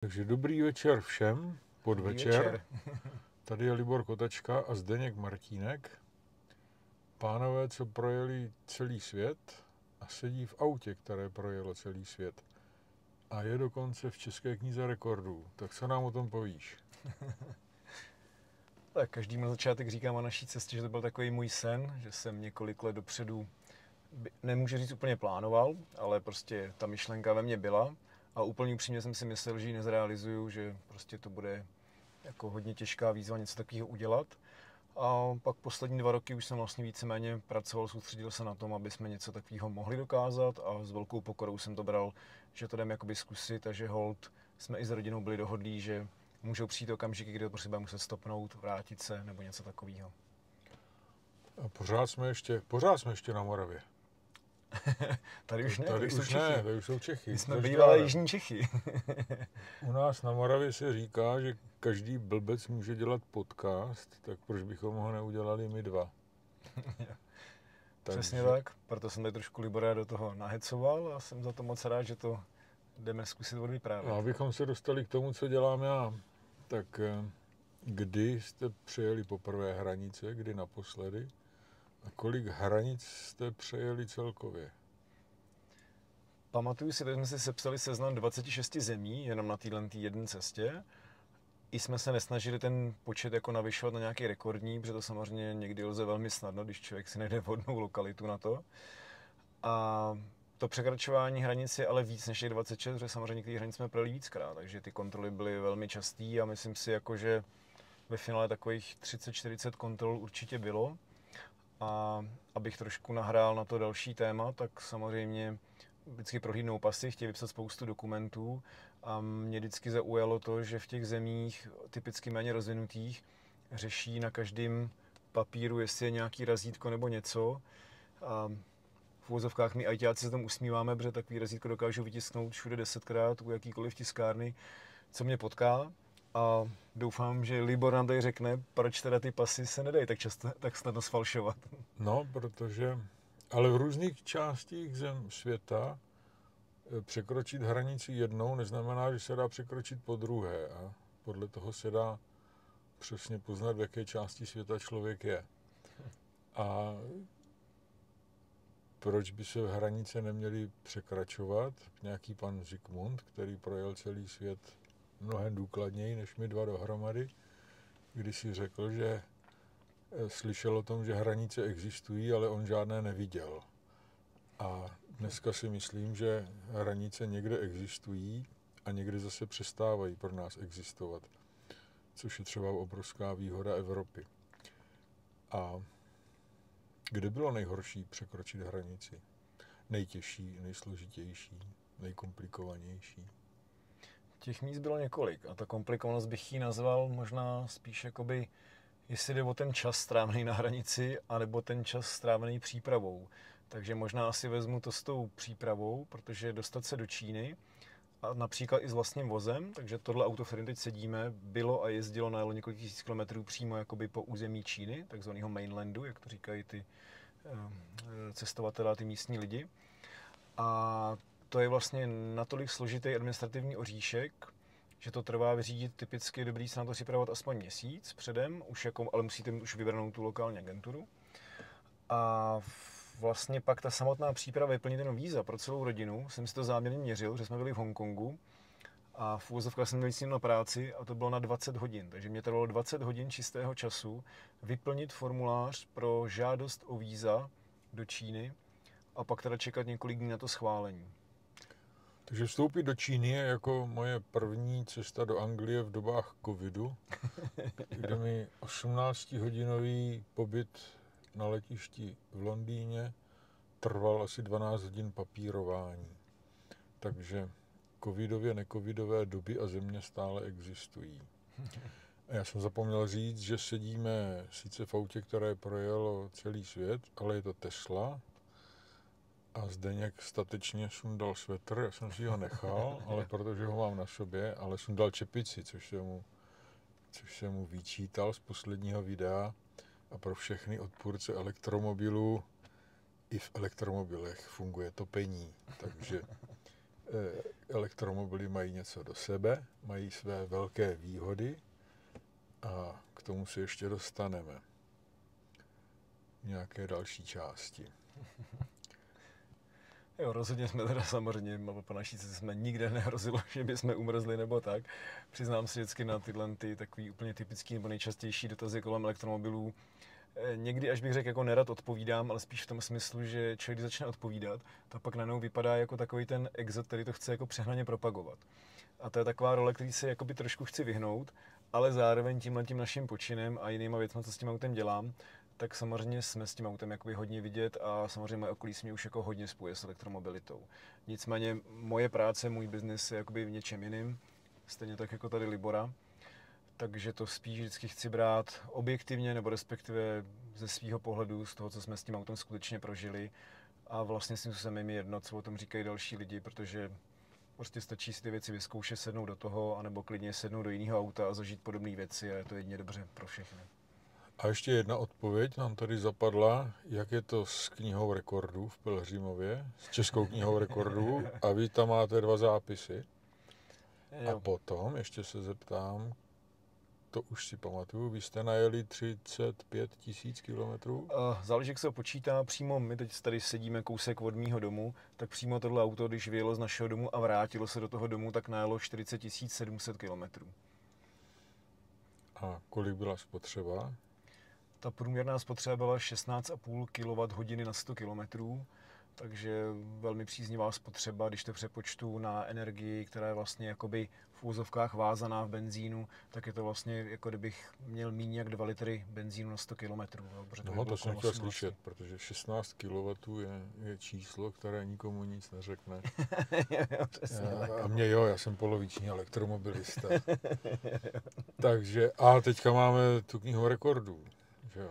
Takže dobrý večer všem, podvečer. Tady je Libor Kotačka a Zdeněk Martínek. Pánové, co projeli celý svět a sedí v autě, které projelo celý svět. A je dokonce v České knize rekordů. Tak co nám o tom povíš? Tak každý na začátek říkám o naší cestě, že to byl takový můj sen, že jsem několik let dopředu, nemůžu říct úplně plánoval, ale prostě ta myšlenka ve mně byla a úplně upřímně jsem si myslel, že ji nezrealizuju, že prostě to bude jako hodně těžká výzva něco takového udělat. A pak poslední 2 roky už jsem vlastně víceméně pracoval, soustředil se na tom, aby jsme něco takového mohli dokázat a s velkou pokorou jsem to bral, že to jdeme jakoby zkusit a že hold jsme i s rodinou byli dohodlí, že můžou přijít okamžiky, kdy to prostě bude muset stopnout, vrátit se nebo něco takového. A pořád jsme ještě na Moravě. Tady už ne, tady už ne, tady už jsou Čechy. My jsme bývalé jižní Čechy. U nás na Moravě se říká, že každý blbec může dělat podcast, tak proč bychom ho neudělali my dva? Přesně tak, proto jsem tady trošku Libora do toho nahecoval a jsem za to moc rád, že to jdeme zkusit odvyprávět. A abychom se dostali k tomu, co dělám já, tak kdy jste přejeli poprvé hranice, kdy naposledy a kolik hranic jste přejeli celkově? Pamatuju si, že jsme si sepsali seznam 26 zemí jenom na této jedné cestě. I jsme se nesnažili ten počet jako navyšovat na nějaký rekordní, protože to samozřejmě někdy lze velmi snadno, když člověk si najde vhodnou lokalitu na to. A to překračování hranic je ale víc než 26, protože samozřejmě některé hranice jsme projeli víckrát, takže ty kontroly byly velmi častý a myslím si, jako, že ve finále takových 30-40 kontrol určitě bylo. A abych trošku nahrál na to další téma, tak samozřejmě vždycky prohlídnou pasy, chtějí vypsat spoustu dokumentů a mě vždycky zaujalo to, že v těch zemích, typicky méně rozvinutých, řeší na každém papíru, jestli je nějaký razítko nebo něco. A v uvozovkách my ajťáci se tomu usmíváme, protože takový razítko dokážou vytisknout všude 10krát u jakýkoliv tiskárny, co mě potká. A doufám, že Libor nám tady řekne, proč teda ty pasy se nedají tak snadno sfalšovat. No, protože, ale v různých částích světa překročit hranici jednou neznamená, že se dá překročit po druhé a podle toho se dá přesně poznat, v jaké části světa člověk je. A proč by se hranice neměly překračovat? Nějaký pan Zikmund, který projel celý svět mnohem důkladněji než my dva dohromady, když si řekl, že slyšel o tom, že hranice existují, ale on žádné neviděl. A dneska si myslím, že hranice někde existují a někde zase přestávají pro nás existovat, což je třeba obrovská výhoda Evropy. A kde bylo nejhorší překročit hranici? Nejtěžší, nejsložitější, nejkomplikovanější? Těch míst bylo několik a ta komplikovanost bych ji nazval možná spíš jakoby, jestli jde o ten čas strávený na hranici, anebo ten čas strávený přípravou. Takže možná asi vezmu to s tou přípravou, protože dostat se do Číny a například i s vlastním vozem, takže tohle auto, v kterém teď sedíme, bylo a jezdilo na několik tisíc kilometrů přímo jakoby po území Číny, takzvaného mainlandu, jak to říkají ty cestovatelé a ty místní lidi. A to je vlastně natolik složitý administrativní oříšek, že to trvá vyřídit typicky, dobrý se na to připravovat aspoň měsíc předem, ale musíte mít už vybranou tu lokální agenturu. A vlastně pak ta samotná příprava vyplnit jenom víza pro celou rodinu, jsem si to záměrně měřil, že jsme byli v Hongkongu a v uvozovkách jsem měl s ním na práci a to bylo na 20 hodin, takže mě trvalo 20 hodin čistého času vyplnit formulář pro žádost o víza do Číny a pak teda čekat několik dní na to schválení. Takže vstoupit do Číny je jako moje první cesta do Anglie v dobách covidu, kde mi 18-hodinový pobyt na letišti v Londýně trval asi 12 hodin papírování. Takže covidově, necovidové doby a země stále existují. A já jsem zapomněl říct, že sedíme sice v autě, které projelo celý svět, ale je to Tesla. A Zdeněk statečně sundal svetr, já jsem si ho nechal, ale protože ho mám na sobě, ale sundal čepici, což se mu vyčítal z posledního videa. A pro všechny odpůrce elektromobilů i v elektromobilech funguje topení. Takže elektromobily mají něco do sebe, mají své velké výhody a k tomu se ještě dostaneme v nějaké další části. Jo, rozhodně jsme teda samozřejmě, po naší cestě jsme nikde nehrozilo, že bychom umrzli nebo tak. Přiznám si vždycky na tyhle takový úplně typický nebo nejčastější dotazy kolem elektromobilů. Někdy, až bych řekl, jako nerad odpovídám, ale spíš v tom smyslu, že člověk, když začne odpovídat, tak pak najednou vypadá jako takový ten exot, který to chce jako přehnaně propagovat. A to je taková role, který se jakoby trošku chci vyhnout, ale zároveň tím naším počinem a jinýma věcmi, co s tím autem dělám, tak samozřejmě jsme s tím autem jakoby hodně vidět a samozřejmě moje okolí se mě už jako hodně spojuje s elektromobilitou. Nicméně moje práce, můj biznis je jakoby v něčem jiným, stejně tak jako tady Libora. Takže to spíš vždycky chci brát objektivně, nebo respektive ze svého pohledu, z toho, co jsme s tím autem skutečně prožili. A vlastně s tím se mi jedno, co o tom říkají další lidi, protože prostě stačí si ty věci vyzkoušet, sednout do toho, anebo klidně sednout do jiného auta a zažít podobné věci a je to jedině dobře pro všechny. A ještě jedna odpověď nám tady zapadla, jak je to s knihou rekordů v Pelhřimově, s Českou knihou rekordů, a vy tam máte 2 zápisy. Jo. A potom, ještě se zeptám, to už si pamatuju, vy jste najeli 35 000 kilometrů? Záleží, jak se ho počítá. Přímo my teď tady sedíme kousek od mýho domu, tak přímo tohle auto, když vyjelo z našeho domu a vrátilo se do toho domu, tak najelo 40 700 kilometrů. A kolik byla spotřeba? Ta průměrná spotřeba byla 16,5 kWh na 100 km, takže velmi příznivá spotřeba, když to přepočtu na energii, která je vlastně jakoby v úzovkách vázaná v benzínu, tak je to vlastně jako kdybych měl méně jak 2 litry benzínu na 100 km. No to jsem chtěl slyšet, protože 16 kW je číslo, které nikomu nic neřekne. A mě já jsem poloviční elektromobilista. Takže, a teďka máme tu knihu rekordů. Že jo.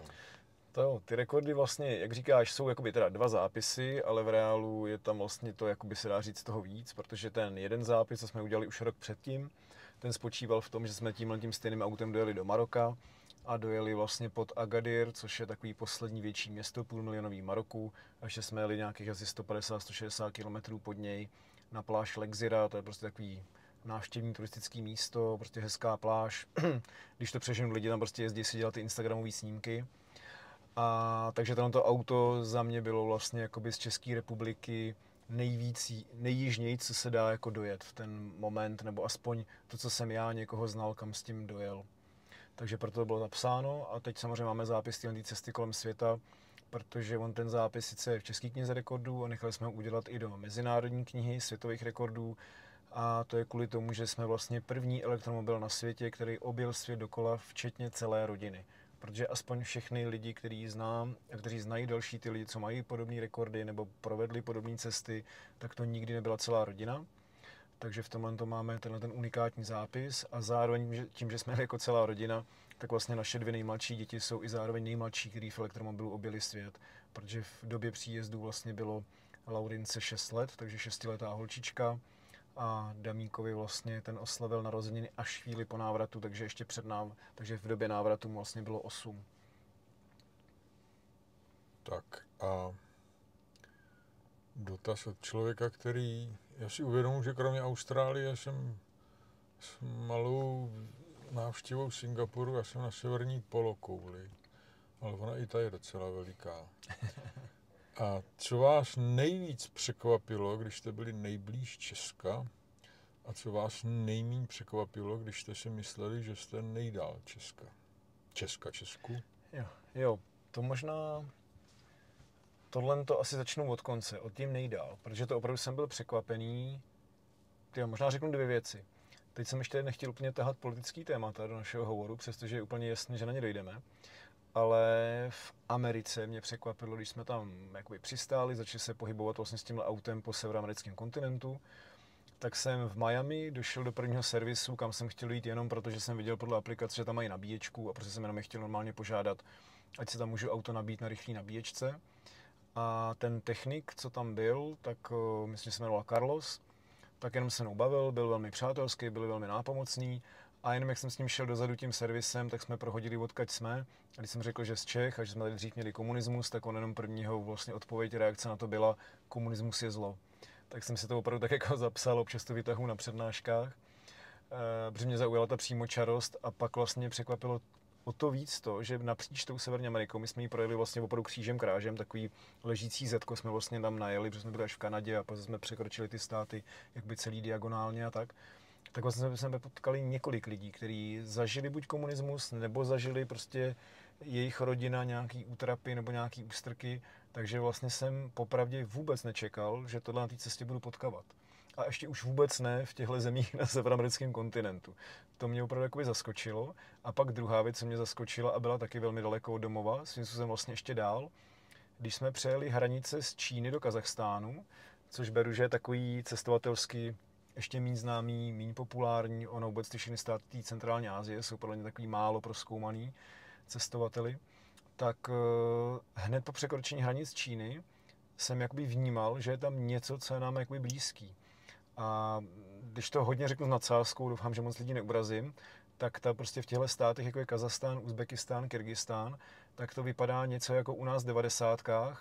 To jo, ty rekordy vlastně, jak říkáš, jsou jakoby teda 2 zápisy, ale v reálu je tam vlastně to, jakoby se dá říct toho víc, protože ten jeden zápis, co jsme udělali už rok předtím, ten spočíval v tom, že jsme tím stejným autem dojeli do Maroka a dojeli vlastně pod Agadir, což je takový poslední větší město, půlmilionový Maroku, a že jsme jeli nějakých asi 150-160 km pod něj na pláž Lexira, to je prostě takový návštěvní turistický místo, prostě hezká pláž. Když to přeženu, lidi tam prostě jezdí si dělat ty instagramové snímky. A takže to auto za mě bylo vlastně jakoby z České republiky nejjižněji, co se dá jako dojet v ten moment, nebo aspoň to, co jsem já někoho znal, kam s tím dojel. Takže proto to bylo napsáno a teď samozřejmě máme zápis té cesty kolem světa, protože on ten zápis sice je v České knize rekordů a nechali jsme ho udělat i do Mezinárodní knihy světových rekordů. A to je kvůli tomu, že jsme vlastně první elektromobil na světě, který objel svět dokola, včetně celé rodiny. Protože aspoň všechny lidi, který znám a kteří znají další ty lidi, co mají podobné rekordy nebo provedli podobné cesty, tak to nikdy nebyla celá rodina. Takže v tomhle to máme ten unikátní zápis a zároveň tím, že jsme jako celá rodina, tak vlastně naše 2 nejmladší děti jsou i zároveň nejmladší, kteří v elektromobilu objeli svět. Protože v době příjezdu vlastně bylo Laurince 6 let, takže 6letá holčička. A Damíkovi vlastně ten oslavil narozeniny až chvíli po návratu, takže ještě takže v době návratu mu vlastně bylo 8. Tak a dotaz od člověka, který, já si uvědomuji, že kromě Austrálie jsem s malou návštěvou Singapuru, já jsem na severní polokouli, ale ona i ta je docela veliká. A co vás nejvíc překvapilo, když jste byli nejblíž Česka, a co vás nejméně překvapilo, když jste si mysleli, že jste nejdál Česku? Jo, to možná, tohle to asi začnu od konce, od tím nejdál, protože to opravdu jsem byl překvapený. Možná řeknu 2 věci. Teď jsem ještě nechtěl úplně tahat politický témata do našeho hovoru, přestože je úplně jasné, že na ně dojdeme. Ale v Americe mě překvapilo, když jsme tam jakoby přistáli, začali se pohybovat vlastně s tímhle autem po severoamerickém kontinentu, tak jsem v Miami došel do prvního servisu, kam jsem chtěl jít jenom protože jsem viděl podle aplikace, že tam mají nabíječku a prostě jsem jenom chtěl normálně požádat, ať se tam můžu auto nabít na rychlé nabíječce. A ten technik, co tam byl, tak myslím, že se jmenoval Carlos, tak jenom se mnou bavil, byl velmi přátelský, byl velmi nápomocný. A jenom jak jsem s ním šel dozadu tím servisem, tak jsme prohodili, odkud jsme. A když jsem řekl, že z Čech a že jsme tady dřív měli komunismus, tak on jenom prvního vlastně odpověď, reakce na to byla, komunismus je zlo. tak jsem si to opravdu tak jako zapsal, občas to vytahu na přednáškách, protože mě zaujala ta přímočarost a pak vlastně překvapilo o to víc to, že napříč tou Severní Amerikou my jsme ji projeli vlastně opravdu křížem krážem, takový ležící zetko jsme vlastně tam najeli, protože jsme byli až v Kanadě a pak jsme překročili ty státy jakby celý diagonálně a tak. Tak vlastně jsme potkali několik lidí, kteří zažili buď komunismus, nebo zažili prostě jejich rodina nějaký útrapy nebo nějaký ústrky, takže vlastně jsem popravdě vůbec nečekal, že tohle na té cestě budu potkávat. A ještě už vůbec ne v těchto zemích na severoamerickém kontinentu. To mě opravdu jakoby zaskočilo. A pak druhá věc, co mě zaskočila a byla taky velmi daleko od domova, svým způsobem vlastně ještě dál, když jsme přejeli hranice z Číny do Kazachstánu, což beru, že je takový cestovatelsky ještě méně známý, méně populární, ono vůbec ty všechny státy té centrální Asie jsou podle mě takový málo prozkoumaný cestovateli, tak hned po překročení hranic Číny jsem jakoby vnímal, že je tam něco, co je nám jakoby blízký. A když to hodně řeknu s nadsázkou, doufám, že moc lidí neubrazím, tak ta prostě v těchto státech, jako je Kazachstán, Uzbekistán, Kyrgyzstán, tak to vypadá něco jako u nás v 90kách.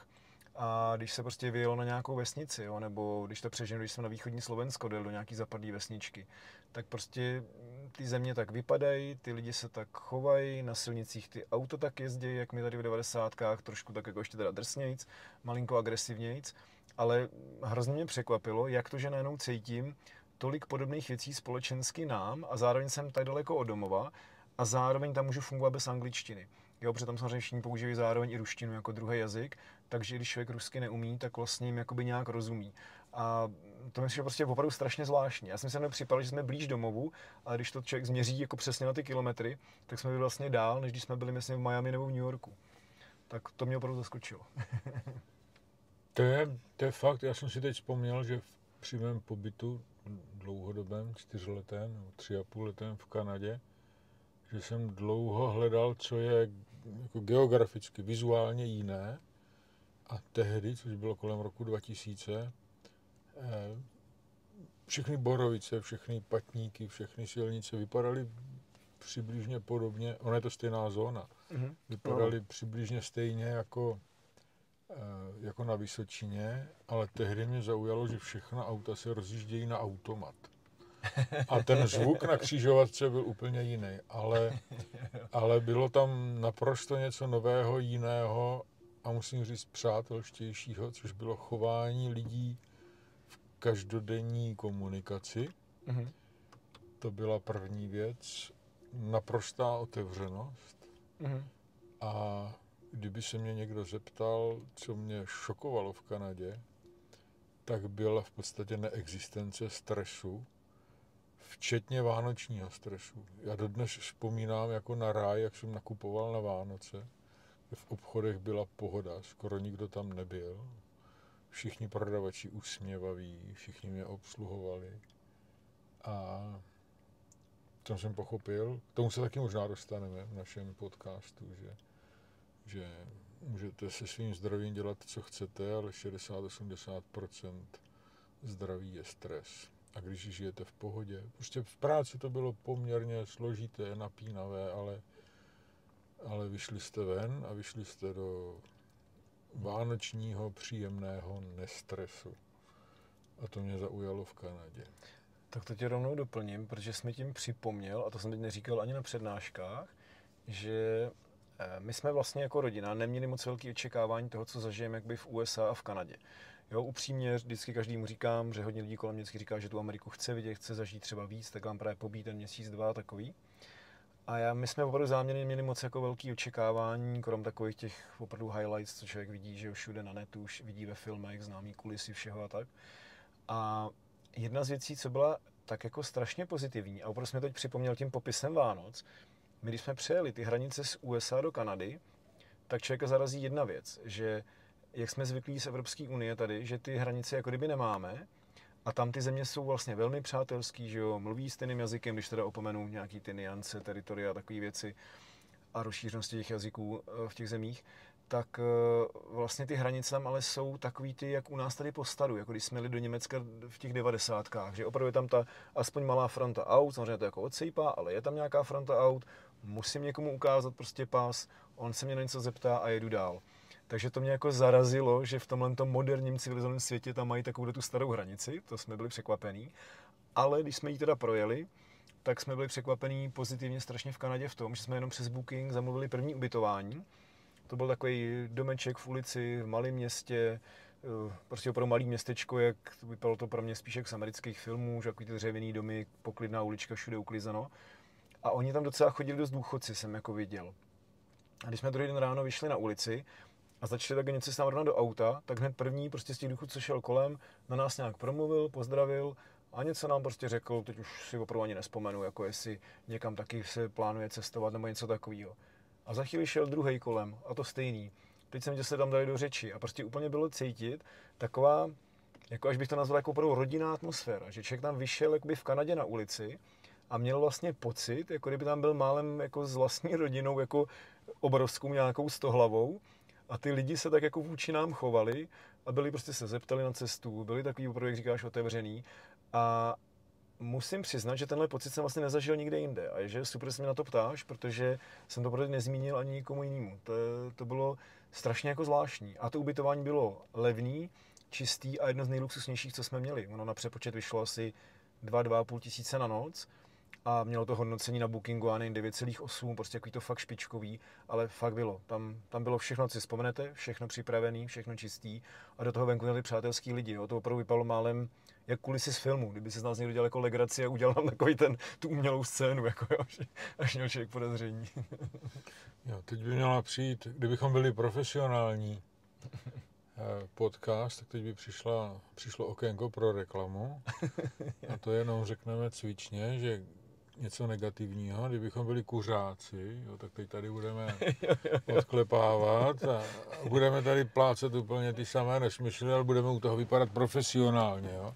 A když se prostě vyjelo na nějakou vesnici, jo, nebo když to přeženu, když jsme na východní Slovensko dojel do nějaký zapadlý vesničky, tak prostě ty země tak vypadají, ty lidi se tak chovají, na silnicích ty auto tak jezdí, jak my tady v 90kách, trošku tak jako ještě teda drsnějc, malinko agresivnějc, ale hrozně mě překvapilo, jak to, že najednou cítím tolik podobných věcí společensky nám a zároveň jsem tak daleko od domova a zároveň tam můžu fungovat bez angličtiny. Jo, protože tam samozřejmě všichni používají zároveň i ruštinu jako druhý jazyk, takže když člověk rusky neumí, tak vlastně jim jakoby nějak rozumí. A to mi přišlo prostě opravdu strašně zvláštní. Já jsem se nepřipadal, že jsme blíž domovu, ale když to člověk změří jako přesně na ty kilometry, tak jsme byli vlastně dál, než když jsme byli myslím v Miami nebo v New Yorku. Tak to mě opravdu zaskočilo. To je fakt, já jsem si teď vzpomněl, že při mém pobytu dlouhodobém, 4letém nebo 3,5letém v Kanadě, že jsem dlouho hledal, co je jako geograficky, vizuálně jiné. A tehdy, což bylo kolem roku 2000, všechny borovice, všechny patníky, všechny silnice vypadaly přibližně podobně, ona je to stejná zóna, vypadaly přibližně stejně jako na Vysočině, ale tehdy mě zaujalo, že všechna auta se rozjíždějí na automat. A ten zvuk na křižovatce byl úplně jiný, ale bylo tam naprosto něco nového, jiného a musím říct přátelštějšího, což bylo chování lidí v každodenní komunikaci. Mm-hmm. To byla první věc, naprostá otevřenost. Mm-hmm. A kdyby se mě někdo zeptal, co mě šokovalo v Kanadě, tak byla v podstatě neexistence stresu, včetně vánočního stresu. Já dodnes vzpomínám jako na ráj, jak jsem nakupoval na Vánoce. V obchodech byla pohoda, skoro nikdo tam nebyl. Všichni prodavači usměvaví, všichni mě obsluhovali. A tam jsem pochopil, k tomu se taky možná dostaneme v našem podcastu, že můžete se svým zdravím dělat, co chcete, ale 60-80% zdraví je stres. A když žijete v pohodě, prostě v práci to bylo poměrně složité, napínavé, ale vyšli jste ven a vyšli jste do vánočního příjemného nestresu. A to mě zaujalo v Kanadě. Tak to tě rovnou doplním, protože jsi mi tím připomněl, a to jsem teď neříkal ani na přednáškách, že my jsme vlastně jako rodina neměli moc velké očekávání toho, co zažijeme jakby v USA a v Kanadě. Jo, upřímně vždycky každému říkám, že hodně lidí kolem mě vždycky říká, že tu Ameriku chce vidět, chce zažít třeba víc, tak vám právě pobít ten měsíc, dva takový. A my jsme opravdu záměrně měli moc jako velký očekávání, krom takových těch opravdu highlights, co člověk vidí, že všude na netu, vidí ve filmech, známý kulisy všeho a tak. A jedna z věcí, co byla tak jako strašně pozitivní, a opravdu jsme teď připomněl tím popisem Vánoc, my když jsme přejeli ty hranice z USA do Kanady, tak člověka zarazí jedna věc, že jak jsme zvyklí z Evropské unie tady, že ty hranice jako kdyby nemáme a tam ty země jsou vlastně velmi přátelský, že jo, mluví stejným jazykem, když teda opomenu nějaký ty niance, teritoria a takové věci a rozšířenosti těch jazyků v těch zemích, tak vlastně ty hranice tam ale jsou takový ty, jak u nás tady po staru, jako když jsme jeli do Německa v těch 90kách, že opravdu je tam ta aspoň malá fronta aut, samozřejmě to jako odsejpá, ale je tam nějaká fronta aut, musím někomu ukázat prostě pas, on se mě na něco zeptá a jedu dál. Takže to mě jako zarazilo, že v tomhle moderním civilizovaném světě tam mají takovou tu starou hranici, to jsme byli překvapení. Ale když jsme ji teda projeli, tak jsme byli překvapení pozitivně strašně v Kanadě v tom, že jsme jenom přes Booking zamluvili první ubytování. To byl takový domeček v ulici, v malém městě, prostě opravdu malý městečko, jak vypadalo to pro mě spíš jak z amerických filmů, že takový ty dřevěný domy, poklidná ulička, všude uklizeno. A oni tam docela chodili dost důchodci, jsem jako viděl. A když jsme druhý den ráno vyšli na ulici a začali tak něco se tam do auta, tak hned první prostě z těch důchodců, co šel kolem, na nás nějak promluvil, pozdravil a něco nám prostě řekl, teď už si opravdu ani nespomenu, jako jestli někam taky se plánuje cestovat nebo něco takového. A za chvíli šel druhý kolem a to stejný. Teď jsem se tam dali do řeči a prostě úplně bylo cítit taková, jako až bych to nazval jako opravdu rodinná atmosféra, že člověk tam vyšel jakoby v Kanadě na ulici a měl vlastně pocit, jako kdyby tam byl málem jako s vlastní rodinou, jako obrovskou nějakou stohlavou a ty lidi se tak jako vůči nám chovali a byli prostě se zeptali na cestu, byli takový opravdu, jak říkáš, otevřený a musím přiznat, že tenhle pocit jsem vlastně nezažil nikde jinde a že super, že se mě na to ptáš, protože jsem to prostě nezmínil ani nikomu jinému. To bylo strašně jako zvláštní a to ubytování bylo levný, čistý a jedno z nejluxusnějších, co jsme měli. Ono na přepočet vyšlo asi 2-2,5 tisíce na noc a mělo to hodnocení na Bookingu a 9,8, prostě takový to fakt špičkový, ale fakt bylo. Tam bylo všechno, co si vzpomenete, všechno připravený, všechno čistý a do toho venku měli přátelský lidi. Jo. To opravdu vypadalo málem jak kulisy z filmu, kdyby se z nás někdo dělal jako legraci a udělal nám takový tu umělou scénu, jako jo, až měl člověk podezření. Jo, teď by měla přijít, kdybychom byli profesionální podcast, tak teď by přišlo okénko pro reklamu a to jenom řekneme cvičně, že něco negativního, kdybychom byli kuřáci, jo, tak teď tady budeme odklepávat a budeme tady plácet úplně ty samé nesmysly, ale budeme u toho vypadat profesionálně. Jo.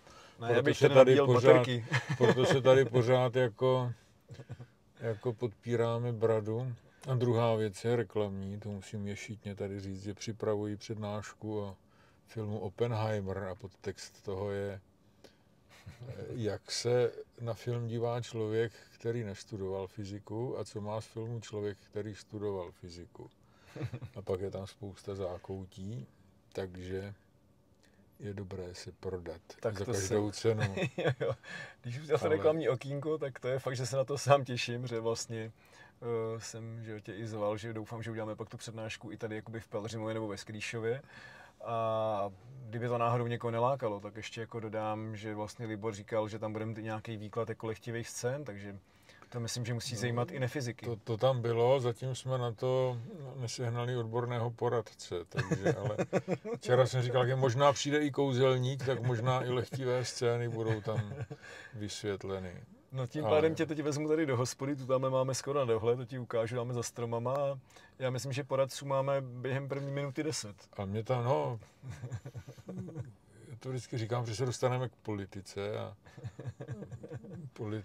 Proto se tady pořád jako podpíráme bradu. A druhá věc je reklamní, to musím ješitně tady říct, že připravuji přednášku o filmu Oppenheimer a podtext toho je, jak se na film dívá člověk, který nestudoval fyziku a co má z filmu člověk, který studoval fyziku. A pak je tam spousta zákoutí, takže je dobré se prodat tak za každou cenu. Když už to reklamní okýnko, tak to je fakt, že se na to sám těším, že vlastně jsem že tě i zval, že doufám, že uděláme pak tu přednášku i tady jakoby v Pelhřimově nebo ve Skrýšově. A kdyby to náhodou někoho nelákalo, tak ještě jako dodám, že vlastně Libor říkal, že tam budeme nějaký výklad jako lehtivých scén, takže to myslím, že musí zajímat i nefyziky. To tam bylo, zatím jsme na to nesehnali odborného poradce, takže, ale včera jsem říkal, že možná přijde i kouzelník, tak možná i lehtivé scény budou tam vysvětleny. No tím pádem tě teď vezmu tady do hospody, tu tam máme skoro na dohled, to ti ukážu, dáme za stromama a já myslím, že poradců máme během první minuty 10. A mě tam, já to vždycky říkám, že se dostaneme k politice a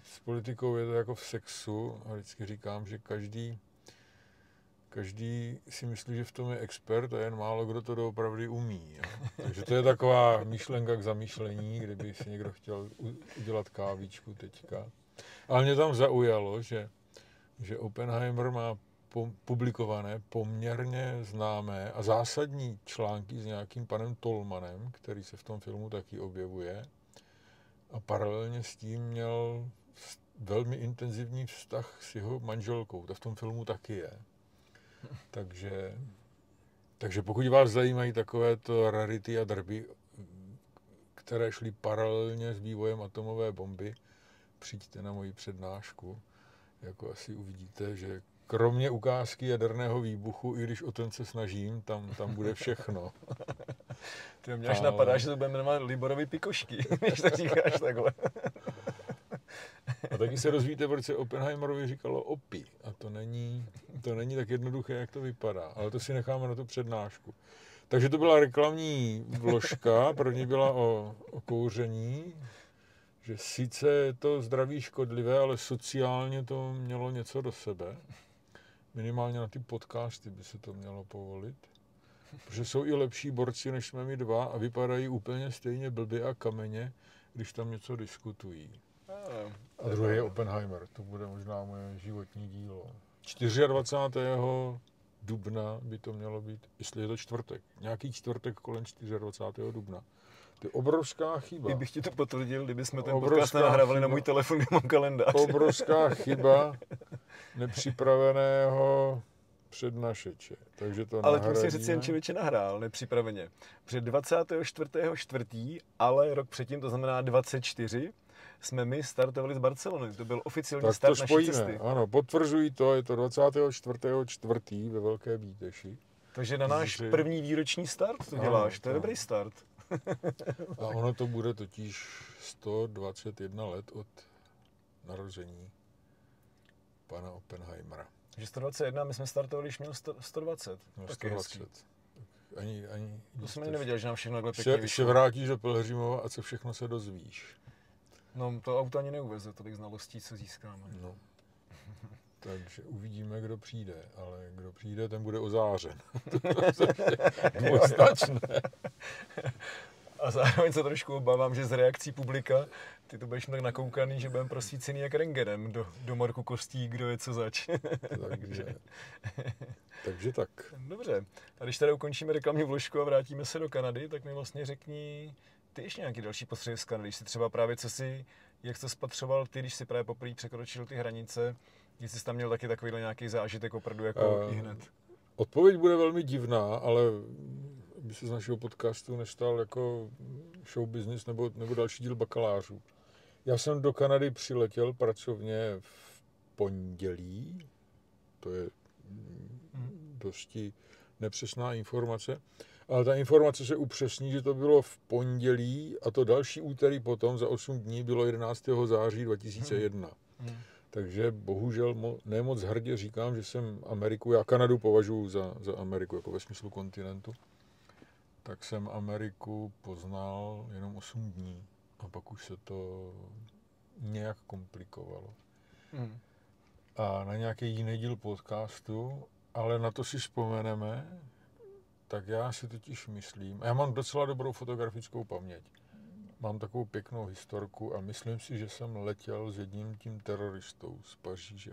s politikou je to jako v sexu a vždycky říkám, že každý si myslí, že v tom je expert a jen málo kdo to doopravdy umí. Jo. Takže to je taková myšlenka k zamýšlení, kdyby si někdo chtěl udělat kávičku teďka. Ale mě tam zaujalo, že Oppenheimer má publikované poměrně známé a zásadní články s nějakým panem Tolmanem, který se v tom filmu taky objevuje. A paralelně s tím měl velmi intenzivní vztah s jeho manželkou. To v tom filmu taky je. Takže pokud vás zajímají takovéto rarity a drby, které šly paralelně s vývojem atomové bomby, přijďte na moji přednášku. Jako asi uvidíte, že kromě ukázky jaderného výbuchu, i když o ten se snažím, tam bude všechno. Ty mě až napadá, že to budeme jmenovat Liborovy pikošky, když to říkáš takhle. A taky se rozvíjíte, proč se Oppenheimerovi říkalo OPI. A to není tak jednoduché, jak to vypadá. Ale to si necháme na tu přednášku. Takže to byla reklamní vložka. První byla o kouření. Že sice je to zdraví škodlivé, ale sociálně to mělo něco do sebe. Minimálně na ty podcasty by se to mělo povolit. Protože jsou i lepší borci, než jsme my dva a vypadají úplně stejně blbě a kameně, když tam něco diskutují. A druhý je Oppenheimer, to bude možná moje životní dílo. 24. dubna by to mělo být, jestli je to čtvrtek, nějaký čtvrtek kolem 24. dubna. To je obrovská chyba. Kdybych ti to potvrdil, kdybychom ten podcast nenahrávali na můj telefon, kde mám kalendář. Obrovská chyba nepřipraveného přednašeče. Takže to ale tím si přeci jen člověče nahrál nepřipraveně. Před 24.4., ale rok předtím, to znamená 24, jsme my startovali z Barcelony. To byl oficiální start naší cesty. Ano, potvrzují to, je to 24.4. ve Velké Bíteši. Takže na náš první výroční start to děláš, to je dobrý start. A ono to bude totiž 121 let od narození pana Oppenheimera. Takže 121, my jsme startovali, když měl 120. No, 120. Ani to jsem ani nevěděl, že nám všechno takhle pěkně vyšlo. Se vrátíš do Pelhřimova a co všechno se dozvíš. No, to auto ani neuveze tolik znalostí, co získáme. No. Takže uvidíme, kdo přijde, ale kdo přijde, ten bude ozářen. To je jednoznačné. A zároveň se trošku obávám, že z reakcí publika ty to budeš tak nakoukaný, že budeme prosvícený jak rengenem do Marku Kostí, kdo je co zač. Takže tak. Dobře. A když tady ukončíme reklamní vložku a vrátíme se do Kanady, tak mi vlastně řekni ty ještě nějaký další postřehy z Kanady. Když si třeba právě jak jsi spatřoval ty, když si právě poprvé překročil ty hranice, jestli jsi tam měl taky takovýhle nějaký zážitek opravdu jako ihned. Odpověď bude velmi divná, ale by se z našeho podcastu nestal jako show business nebo další díl bakalářů. Já jsem do Kanady přiletěl pracovně v pondělí, to je dosti nepřesná informace, ale ta informace se upřesní, že to bylo v pondělí a to další úterý potom za 8 dní bylo 11. září 2001. Takže bohužel ne moc hrdě říkám, že jsem já Kanadu považuji za Ameriku, jako ve smyslu kontinentu. Tak jsem Ameriku poznal jenom 8 dní a pak už se to nějak komplikovalo. A na nějaký jiný díl podcastu, ale na to si vzpomeneme, tak já si totiž myslím, a já mám docela dobrou fotografickou paměť. Mám takovou pěknou historku a myslím si, že jsem letěl s jedním tím teroristou z Paříže.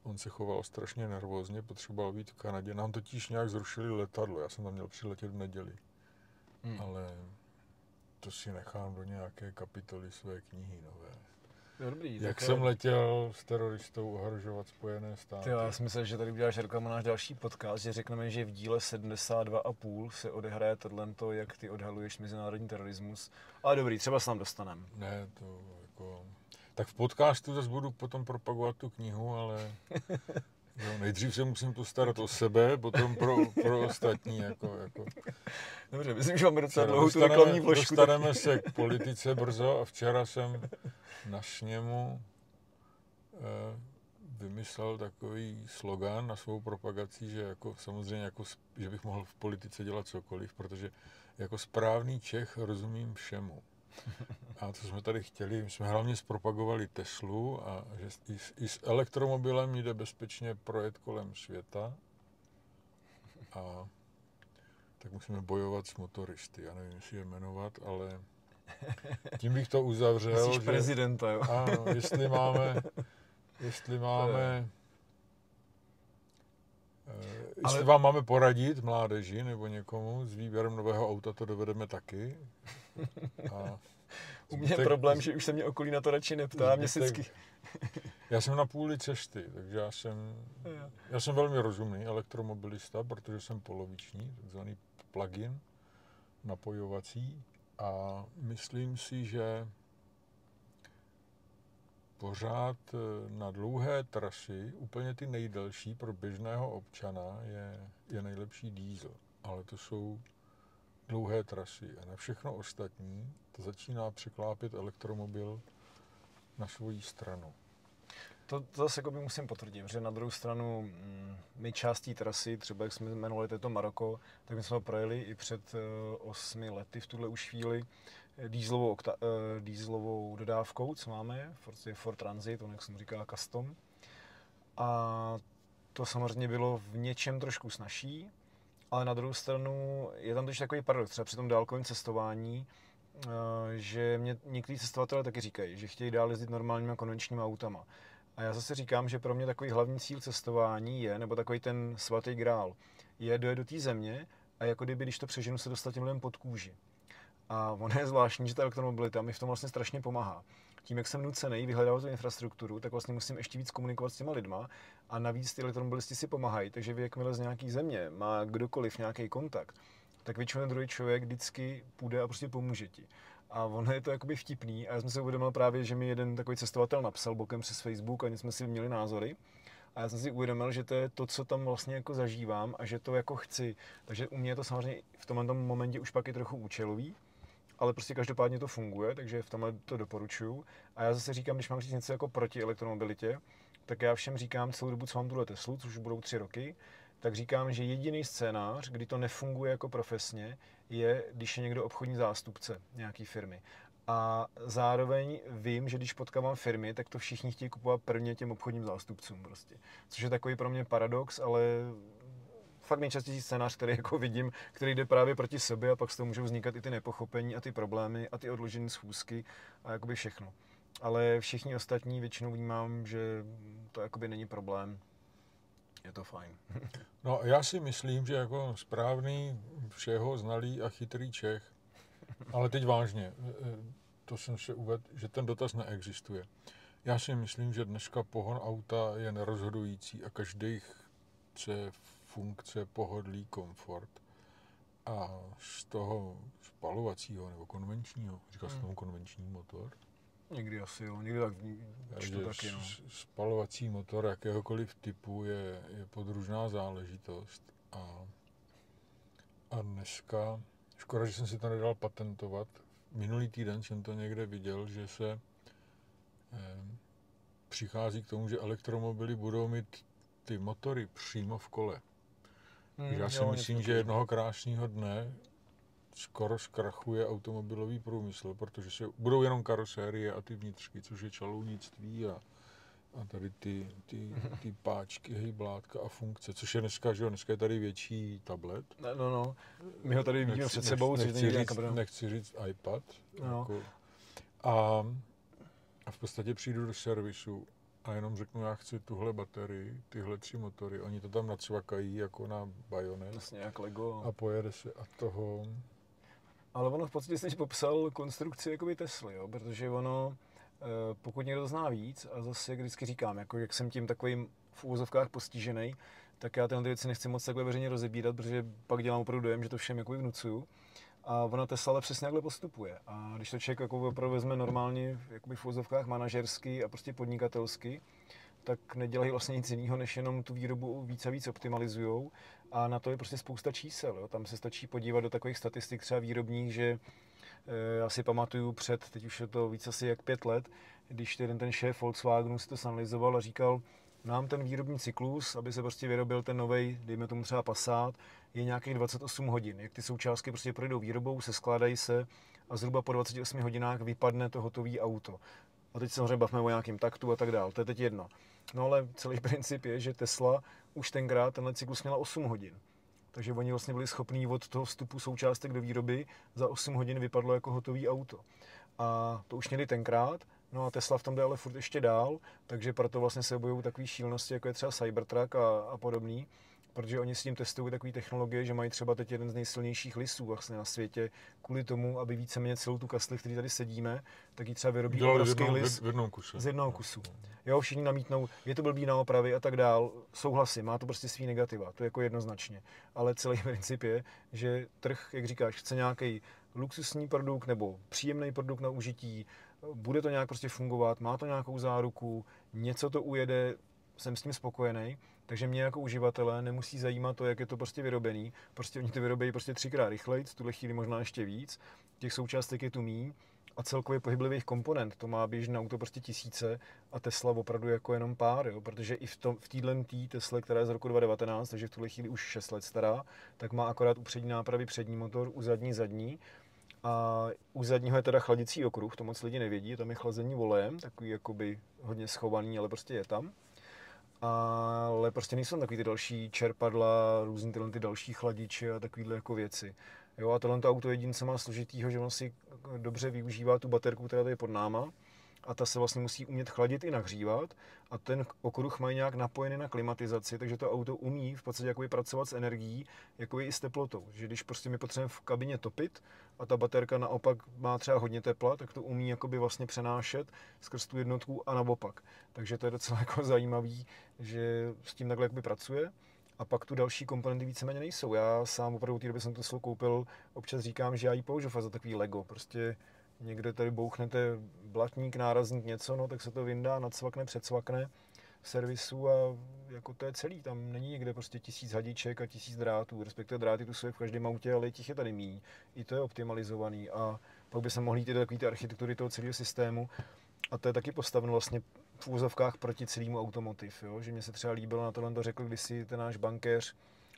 On se choval strašně nervózně, potřeboval být v Kanadě. Nám totiž nějak zrušili letadlo, já jsem tam měl přiletět v neděli. Ale to si nechám do nějaké kapitoly své knihy nové. Dobrý, jak jsem letěl s teroristou ohrožovat Spojené státy. Já si myslím, že tady uděláš reklamu na náš další podcast, že řekneme, že v díle 72,5 se odehraje tohle, jak ty odhaluješ mezinárodní terorismus. Ale dobrý, třeba se tam dostaneme. Ne, to jako... Tak v podcastu zase budu potom propagovat tu knihu, ale jo, nejdřív se musím postarat o sebe, potom pro ostatní. Jako. Dobře, myslím, že máme docela dlouhou tu reklamní vložku. Dostaneme se k politice brzo a včera jsem na sněmu vymyslel takový slogan na svou propagaci, že jako, samozřejmě jako, že bych mohl v politice dělat cokoliv, protože jako správný Čech rozumím všemu. A co jsme tady chtěli, my jsme hlavně zpropagovali Teslu a že i s elektromobilem jde bezpečně projet kolem světa. A tak musíme bojovat s motoristy. Já nevím, jestli je jmenovat, ale tím bych to uzavřel. Myslíš prezidenta, jo? Ano, jestli vám máme poradit mládeži nebo někomu s výběrem nového auta, to dovedeme taky. A u mě je problém, že už se mě okolí na to radši neptá. Já jsem na půli cesty, takže já jsem velmi rozumný elektromobilista, protože jsem poloviční, takzvaný plug-in napojovací a myslím si, že pořád na dlouhé trasy, úplně ty nejdelší pro běžného občana je nejlepší diesel, ale to jsou dlouhé trasy a na všechno ostatní to začíná překlápět elektromobil na svoji stranu. To zase jako by musím potvrdit, že na druhou stranu my částí trasy, třeba jak jsme jmenovali to Maroko, tak my jsme ho projeli i před 8 lety v tuhle už chvíli dieselovou dodávkou, co máme, Ford Transit, on jak jsem říkal Custom. A to samozřejmě bylo v něčem trošku snazší, ale na druhou stranu je tam totiž takový paradox, třeba při tom dálkovém cestování, že mě někteří cestovatelé taky říkají, že chtějí dál jezdit normálníma konvenčníma autama. A já zase říkám, že pro mě takový hlavní cíl cestování je, nebo takový ten svatý grál, je dojet do té země a jako kdyby, když to přeženu, se dostat těm lidem pod kůži. A ono je zvláštní, že ta elektromobilita mi v tom vlastně strašně pomáhá. Tím, jak jsem nucený vyhledávat tu infrastrukturu, tak vlastně musím ještě víc komunikovat s těma lidma a navíc ty elektromobilisti si pomáhají, takže vy, jakmile z nějaký země má kdokoliv nějaký kontakt, tak většinou ten druhý člověk vždycky půjde a prostě pomůže ti. A ono je to jakoby vtipný a já jsem si uvědomil právě, že mi jeden takový cestovatel napsal bokem přes Facebook a jsme si měli názory. A já jsem si uvědomil, že to je to, co tam vlastně jako zažívám a že to jako chci. Takže u mě je to samozřejmě v tomhle momentě už pak je trochu účelový, ale prostě každopádně to funguje, takže v tomhle to doporučuju. A já zase říkám, když mám říct něco jako proti elektromobilitě, tak já všem říkám celou dobu, co mám tuhle Teslu, což už budou 3 roky, tak říkám, že jediný scénář, kdy to nefunguje jako profesně, je, když je někdo obchodní zástupce nějaký firmy. A zároveň vím, že když potkávám firmy, tak to všichni chtějí kupovat prvně těm obchodním zástupcům prostě. Což je takový pro mě paradox, ale fakt nejčastější scénář, který jako vidím, který jde právě proti sobě a pak z toho můžou vznikat i ty nepochopení a ty problémy a ty odložené schůzky a jakoby všechno. Ale všichni ostatní většinou vnímám, že to jakoby není problém. Je to fajn. No já si myslím, že jako správný, všeho znalý a chytrý Čech, ale teď vážně, to jsem se uvedl, že ten dotaz neexistuje. Já si myslím, že dneska pohon auta je nerozhodující a každý chce funkce, pohodlí, komfort. A z toho spalovacího nebo konvenčního, říkal jsem tomu konvenční motor? Někdy asi jo, někdy tak čtu taky, no. Spalovací motor jakéhokoliv typu je podružná záležitost a dneska, škoda, že jsem si to nedal patentovat, minulý týden jsem to někde viděl, že se přichází k tomu, že elektromobily budou mít ty motory přímo v kole. Já si myslím, že jednoho krásného dne skoro zkrachuje automobilový průmysl, protože se budou jenom karosérie a ty vnitřky, což je čalounictví a tady ty páčky, hejblátka a funkce, což je dneska, že jo, dneska je tady větší tablet. No. My ho tady vidíme před sebou, nechci říct iPad. No. Jako, a v podstatě přijdu do servisu a jenom řeknu, já chci tuhle baterii, tyhle 3 motory, oni to tam nacvakají jako na bajonet. Vlastně jak Lego. A pojede se a toho... Ale ono v podstatě jsi popsal konstrukci jakoby Tesly, jo? Protože ono, pokud někdo to zná víc, a zase jak vždycky říkám, jako jak jsem tím takovým v úvozovkách postižený, tak já tyhle věci nechci moc takhle veřejně rozebírat, protože pak dělám opravdu dojem, že to všem jakoby vnucuju. A ona Tesla ale přesně takhle postupuje. A když to člověk jako opravdu vezme normálně jakoby v úvozovkách manažersky a prostě podnikatelsky, tak nedělají vlastně nic jiného, než jenom tu výrobu víc a víc optimalizujou. A na to je prostě spousta čísel. Jo. Tam se stačí podívat do takových statistik třeba výrobních, že já si pamatuju teď už je to víc asi jak 5 let, když ten šéf Volkswagenu si to analyzoval a říkal, nám ten výrobní cyklus, aby se prostě vyrobil ten novej, dejme tomu třeba Passat, je nějakých 28 hodin. Jak ty součástky prostě projdou výrobou, se skládají se a zhruba po 28 hodinách vypadne to hotové auto. A teď samozřejmě bavíme o nějakém taktu a tak dál, to je teď jedno. No ale celý princip je, že Tesla už tenkrát tenhle cyklus měla 8 hodin. Takže oni vlastně byli schopní od toho vstupu součástek do výroby za 8 hodin vypadlo jako hotový auto. A to už měli tenkrát, no a Tesla v tom jde ale furt ještě dál, takže proto vlastně se objevují takové šílenosti, jako je třeba Cybertruck a podobný, protože oni s tím testují takové technologie, že mají třeba teď jeden z nejsilnějších lisů vlastně na světě, kvůli tomu, aby víceméně celou tu kasli, v který tady sedíme, tak ji třeba vyrobí obrovský lis z jednoho kusu. Jo, všichni namítnou, je to blbý na opravy a tak dál, souhlasím, má to prostě svý negativa, to je jako jednoznačně, ale celý princip je, že trh, jak říkáš, chce nějaký luxusní produkt nebo příjemný produkt na užití, bude to nějak prostě fungovat, má to nějakou záruku, něco to ujede, jsem s tím spokojený, takže mě jako uživatele nemusí zajímat to, jak je to prostě vyrobený, prostě oni to vyrobí prostě 3krát rychleji, v tuhle chvíli možná ještě víc, těch součástek je tu míň a celkově pohyblivých komponent, to má běžné auto prostě tisíce a Tesla opravdu jako jenom pár, jo? Protože i v téhle Tesle, která je z roku 2019, takže v tuhle chvíli už 6 let stará, tak má akorát u přední nápravy přední motor, u zadní. A u zadního je teda chladicí okruh, to moc lidi nevědí, tam je chlazení volejem, takový jakoby hodně schovaný, ale prostě je tam. Ale prostě nejsou takový ty další čerpadla, různý ty další chladiče a takovýhle jako věci. Jo, a tohle auto jedince má složitýho, že on si dobře využívá tu baterku, která tady je pod náma. a ta se vlastně musí umět chladit i nahřívat a ten okruh mají nějak napojený na klimatizaci, takže to auto umí v podstatě jakoby pracovat s energií, jako i s teplotou. Že když prostě my potřebujeme v kabině topit a ta baterka naopak má třeba hodně tepla, tak to umí jakoby vlastně přenášet skrz tu jednotku a naopak. Takže to je docela jako zajímavý, že s tím takhle jakoby pracuje. A pak tu další komponenty víceméně nejsou. Já sám opravdu té doby jsem to koupil, občas říkám, že já ji použiju za takový Lego. Prostě někde tady bouchnete blatník, nárazník, něco, no, tak se to vyndá, nacvakne, předsvakne v servisu a jako to je celý. Tam není někde prostě 1000 hadiček a 1000 drátů, respektive dráty tu jsou v každém autě, ale těch je tady míň. I to je optimalizovaný a pak by se mohly jít do takový ty architektury toho celého systému. A to je taky postaveno vlastně v úzovkách proti celému automotiv, jo? Že mě se třeba líbilo, na tohle to řekl kdysi ten náš bankéř,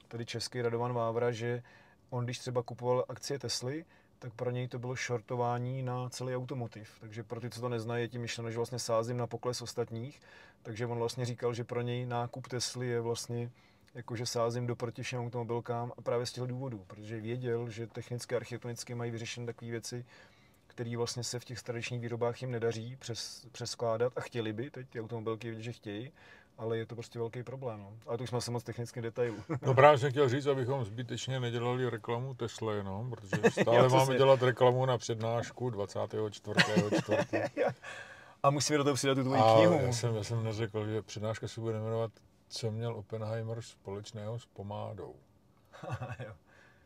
tady český Radovan Vávra, že on když třeba kupoval akcie Tesly, tak pro něj to bylo shortování na celý automotiv. Takže pro ty, co to neznají, je tím myšleno, že vlastně sázím na pokles ostatních. Takže on vlastně říkal, že pro něj nákup Tesly je vlastně jakože sázím do proti všem automobilkám a právě z těch důvodů, protože věděl, že technicky a architektonicky mají vyřešené takové věci, který vlastně se v těch tradičních výrobách jim nedaří přeskládat a chtěli by, teď ty automobilky vidět, že chtějí, ale je to prostě velký problém. No. Ale to už jsme se moc technických detailů. No právě jsem chtěl říct, abychom zbytečně nedělali reklamu Tesla jenom, protože stále máme dělat reklamu na přednášku 24.4. A musíme do toho přidat tu tvoji knihu. Já jsem neřekl, že přednáška se bude jmenovat Co měl Oppenheimer společného s pomádou.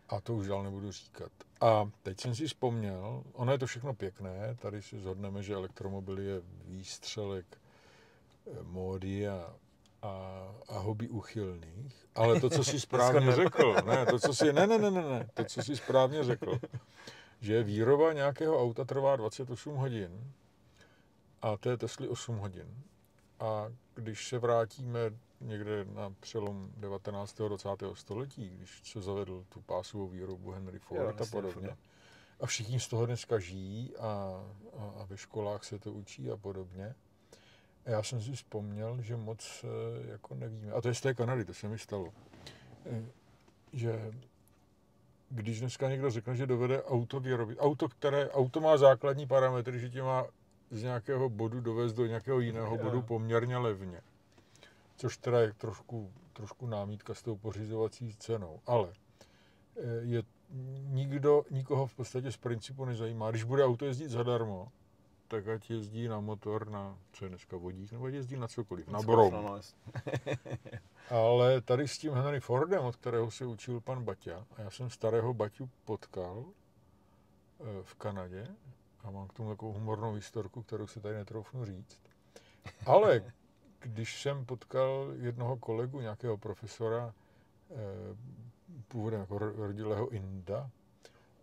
A to už dál nebudu říkat. A teď jsem si vzpomněl, ono je to všechno pěkné, tady si shodneme, že elektromobily je výstřelek módy a hobby uchylných, ale to, co si správně řekl, to, co si správně řekl, že výroba nějakého auta trvá 28 hodin a té Tesly 8 hodin. A když se vrátíme někde na přelom 19. a 20. století, když se zavedl tu pásovou výrobu Henry Ford a podobně. A všichni z toho dneska žijí a ve školách se to učí a podobně. A já jsem si vzpomněl, že moc jako nevíme. A to je z té Kanady, to se mi stalo. Že když dneska někdo řekne, že dovede auto vyrobit, auto má základní parametry, že tě má z nějakého bodu dovést do nějakého jiného bodu poměrně levně. Což teda je trošku námítka s tou pořizovací cenou. Ale nikoho v podstatě z principu nezajímá. Když bude auto jezdit zadarmo, tak ať jezdí na motor, co je dneska vodík, nebo ať jezdí na cokoliv, na brom. Ale tady s tím Henry Fordem, od kterého se učil pan Baťa, a já jsem starého Baťu potkal v Kanadě, a mám k tomu takovou humornou historku, kterou se tady netroufnu říct. Ale když jsem potkal jednoho kolegu, nějakého profesora, původem jako rodilého Inda,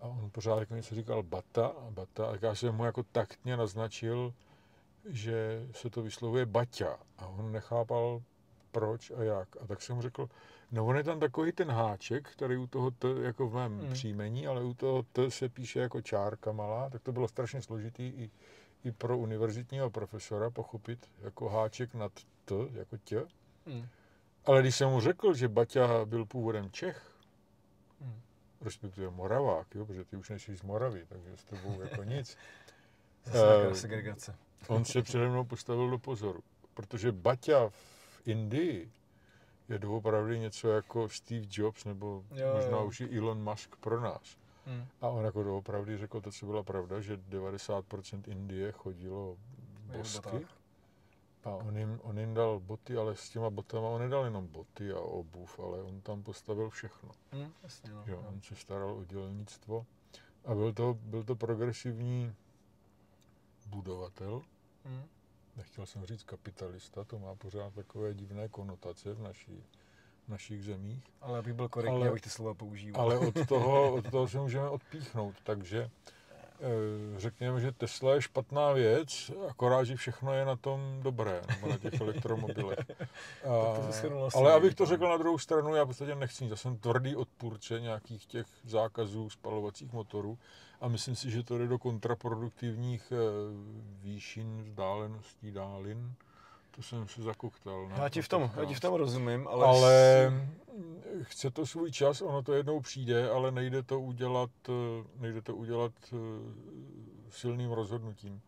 a on pořád jako něco říkal Bata, a já jsem mu jako taktně naznačil, že se to vyslovuje Baťa. A on nechápal proč a jak. A tak jsem mu řekl, no on je tam takový ten háček, který u toho T jako v mém příjmení, ale u toho T se píše jako čárka malá, tak to bylo strašně složitý i pro univerzitního profesora pochopit jako háček nad T, jako T. Ale když jsem mu řekl, že Baťa byl původem Čech, respektive Moravák, jo, protože ty už nejsi z Moravy, takže s tebou jako nic. Segregace. On se přede mnou postavil do pozoru, protože Baťa v Indii je doopravdy něco jako Steve Jobs, nebo možná už i Elon Musk pro nás. A on jako doopravdy řekl to, co byla pravda, že 90% Indie chodilo bosky. A on jim dal boty, ale s těma botama on nedal jenom boty a obuv, ale on tam postavil všechno. Jasně, no. Jo, on se staral o dělnictvo a byl to progresivní budovatel. Nechtěl jsem říct kapitalista, to má pořád takové divné konotace v našich zemích. Ale abych byl korektní, abych ty slova používal. Ale od toho se můžeme odpíchnout, takže řekněme, že Tesla je špatná věc, akorát, že všechno je na tom dobré, nebo na těch elektromobilech. Ale abych to řekl na druhou stranu, já v podstatě nechci, já jsem tvrdý odpůrce nějakých těch zákazů spalovacích motorů a myslím si, že to jde do kontraproduktivních výšin, vzdáleností, dálin. To jsem se zakoktal. Já ti v tom rozumím, ale chce to svůj čas, ono to jednou přijde, ale nejde to udělat silným rozhodnutím.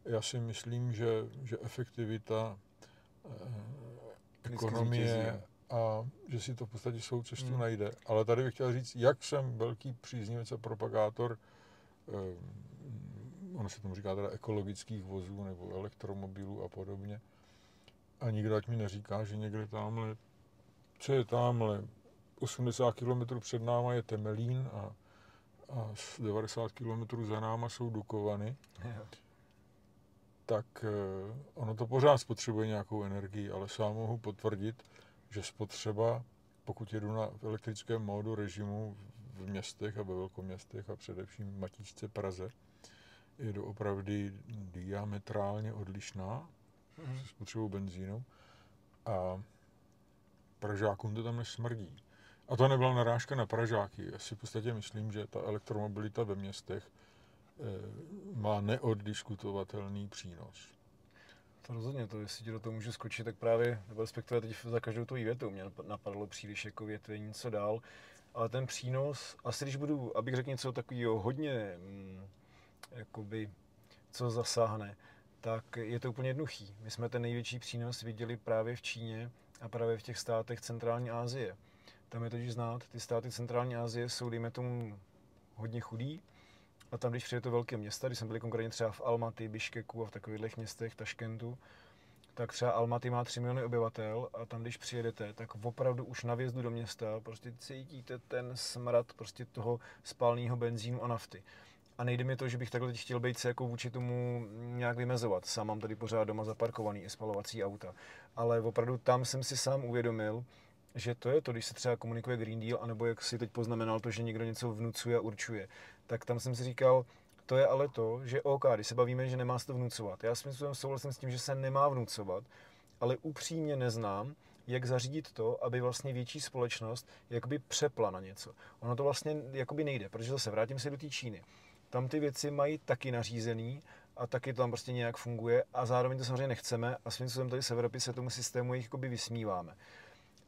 Já si myslím, že efektivita ekonomie a že si to v podstatě svou cestu najde. Ale tady bych chtěl říct, jak jsem velký příznivec a propagátor, ono se tomu říká teda ekologických vozů nebo elektromobilů a podobně. A nikdo ať mi neříká, že někde tamhle, co je tamhle, 80 km před náma je Temelín a 90 km za náma jsou Dukovany. Tak ono to pořád spotřebuje nějakou energii, ale sám mohu potvrdit, že spotřeba, pokud jedu na elektrickém módu režimu v městech a ve velkoměstech a především Matíčce Praze, je opravdu diametrálně odlišná se spotřebou benzínu a Pražákům to tam nesmrdí. A to nebyla narážka na Pražáky. Já si v podstatě myslím, že ta elektromobilita ve městech má neoddiskutovatelný přínos. To rozhodně, to jestli ti do toho můžu skočit, tak právě, nebo respektive teď za každou tu větu mě napadlo příliš jako větvení něco dál, ale ten přínos, asi když budu, abych řekl něco takového hodně, jakoby, co zasáhne, tak je to úplně jednoduchý. My jsme ten největší přínos viděli právě v Číně a právě v těch státech centrální Asie. Tam je totiž znát, ty státy centrální Asie jsou, dejme tomu, hodně chudý. A tam, když přijde to velké města, když jsme byli konkrétně třeba v Almaty, Biškeku a v takových městech, Taškentu, tak třeba Almaty má 3 miliony obyvatel a tam, když přijedete, tak opravdu už na vjezdu do města prostě cítíte ten smrad prostě toho spálného benzínu a nafty. A nejde mi to, že bych takhle teď chtěl být se jako vůči tomu nějak vymezovat. Sám mám tady pořád doma zaparkovaný i spalovací auta. Ale opravdu tam jsem si sám uvědomil, že to je to, když se třeba komunikuje Green Deal, anebo jak si teď poznamenal to, že někdo něco vnucuje a určuje. Tak tam jsem si říkal, to je ale to, že OK, když se bavíme, že nemá se to vnucovat. Já si souhlasím s tím, že se nemá vnucovat, ale upřímně neznám, jak zařídit to, aby vlastně větší společnost jakoby přepla na něco. Ono to vlastně jakoby nejde, protože zase vrátím se do té Číny. Tam ty věci mají taky nařízený a taky to tam prostě nějak funguje a zároveň to samozřejmě nechceme a svým způsobem tady v Evropě se tomu systému jich jakoby vysmíváme.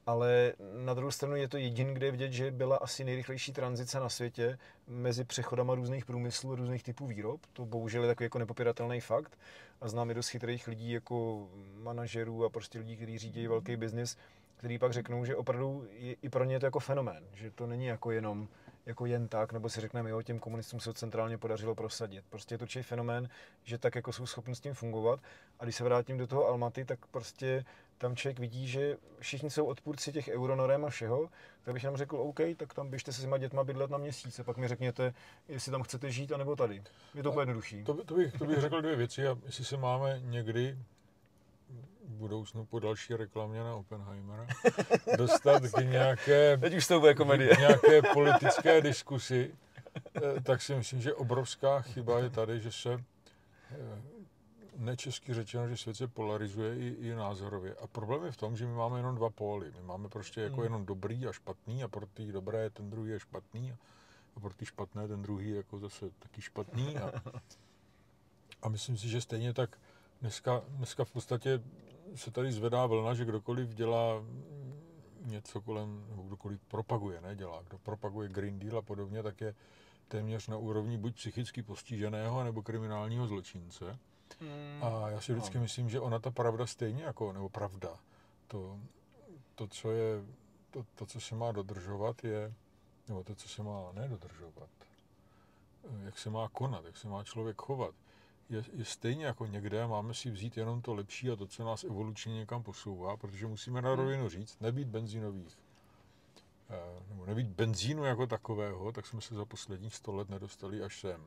Ale na druhou stranu je to jediný, kde je vidět, že byla asi nejrychlejší tranzice na světě mezi přechodama různých průmyslů, různých typů výrob. To bohužel je takový jako nepopiratelný fakt. A znám i dost chytrých lidí jako manažerů a prostě lidí, kteří řídí velký biznis, kteří pak řeknou, že opravdu i pro ně je to jako fenomén, že to není jako jenom jako jen tak, nebo si řekneme, jo, těm komunistům se to centrálně podařilo prosadit. Prostě je to určitě fenomén, že tak jako jsou schopni s tím fungovat. A když se vrátím do toho Almaty, tak prostě tam člověk vidí, že všichni jsou odpůrci těch euronorem a všeho, tak bych nám řekl, OK, tak tam běžte se s těma dětma bydlet na měsíc a pak mi řekněte, jestli tam chcete žít, anebo tady. Je to úplně jednoduchý. To bych řekl 2 věci a jestli se máme někdy v budoucnu po další reklamě na Oppenheimera dostat k nějaké, teď už to bude komedie. nějaké politické diskusi, tak si myslím, že obrovská chyba je tady, že se nečesky řečeno, že svět se polarizuje i názorově. A problém je v tom, že my máme jenom 2 póly. My máme prostě jako jenom dobrý a špatný a pro ty dobré ten druhý je špatný a pro ty špatné ten druhý jako zase taky špatný. A myslím si, že stejně tak dneska v podstatě se tady zvedá vlna, že kdokoliv dělá něco kolem, nebo kdokoliv propaguje, kdo propaguje Green Deal a podobně, tak je téměř na úrovni buď psychicky postiženého, nebo kriminálního zločince. A já si vždycky myslím, že ona ta pravda stejně jako, nebo pravda, to, co se má dodržovat je, nebo to, co se má nedodržovat, jak se má konat, jak se má člověk chovat, je stejně jako někde, máme si vzít jenom to lepší a to, co nás evolučně někam posouvá, protože musíme na rovinu říct, nebýt benzínu jako takového, tak jsme se za posledních 100 let nedostali až sem.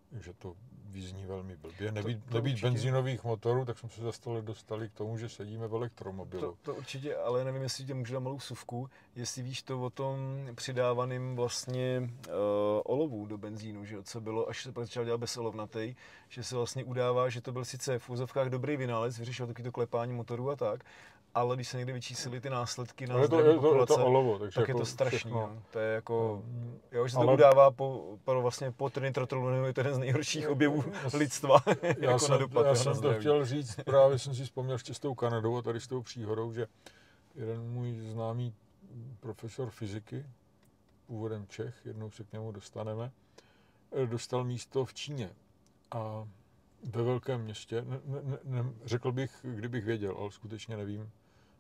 Takže to vyzní velmi blbě. Nebýt benzínových motorů, tak jsme se za 100 let dostali k tomu, že sedíme v elektromobilu. To určitě, ale nevím, jestli tě můžu dát malou vsuvku, jestli víš to o tom přidávaným vlastně olovu do benzínu, že co bylo, až se pak začal dělat bezolovnatej, že se vlastně udává, že to byl sice v úzovkách dobrý vynález, vyřešil taky to klepání motorů a tak, ale když se někdy vyčíslili ty následky na zdraví populace, to olovo, tak jako je to strašný. No. To je jako, že se ale to udává po trinitrotolonu, je to jeden z nejhorších objevů lidstva. Já jsem to chtěl říct, právě jsem si vzpomněl ještě s tou Kanadou a tady s tou příhodou, že jeden můj známý profesor fyziky, původem Čech, jednou se k němu dostaneme, dostal místo v Číně. A ve velkém městě, řekl bych, kdybych věděl, ale skutečně nevím.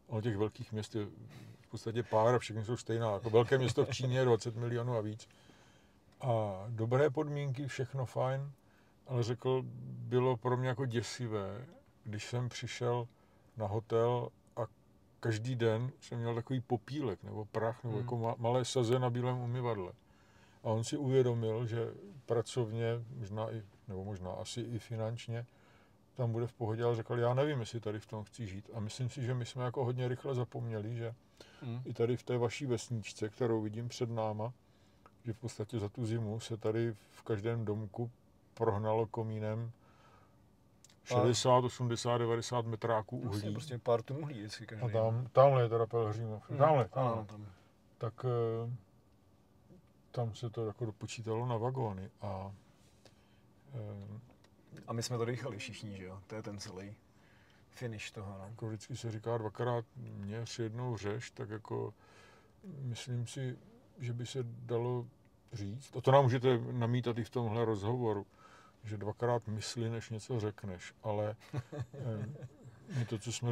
O těch velkých měst je v podstatě pár a všechny jsou stejná. Jako velké město v Číně je 20 milionů a víc. A dobré podmínky, všechno fajn, ale řekl, bylo pro mě jako děsivé, když jsem přišel na hotel a každý den jsem měl takový popílek nebo prach nebo jako malé saze na bílém umyvadle. A on si uvědomil, že pracovně, možná asi i finančně, tam bude v pohodě, ale řekl, já nevím, jestli tady v tom chci žít. A myslím si, že my jsme jako hodně rychle zapomněli, že i tady v té vaší vesničce, kterou vidím před náma, že v podstatě za tu zimu se tady v každém domku prohnalo komínem 60, 80, 90 metráků uhlí. Vlastně prostě pár tun uhlí vždycky každý. A tamhle je teda Pelhřimov. Tamhle. Tak tam se to jako dopočítalo na vagóny. A my jsme to dýchali všichni, že jo? To je ten celý finish toho, no. Jako vždycky se říká dvakrát měř, jednou řeš, tak jako myslím si, že by se dalo říct, a to nám můžete namítat i v tomhle rozhovoru, že dvakrát mysli, než něco řekneš, ale my to, co jsme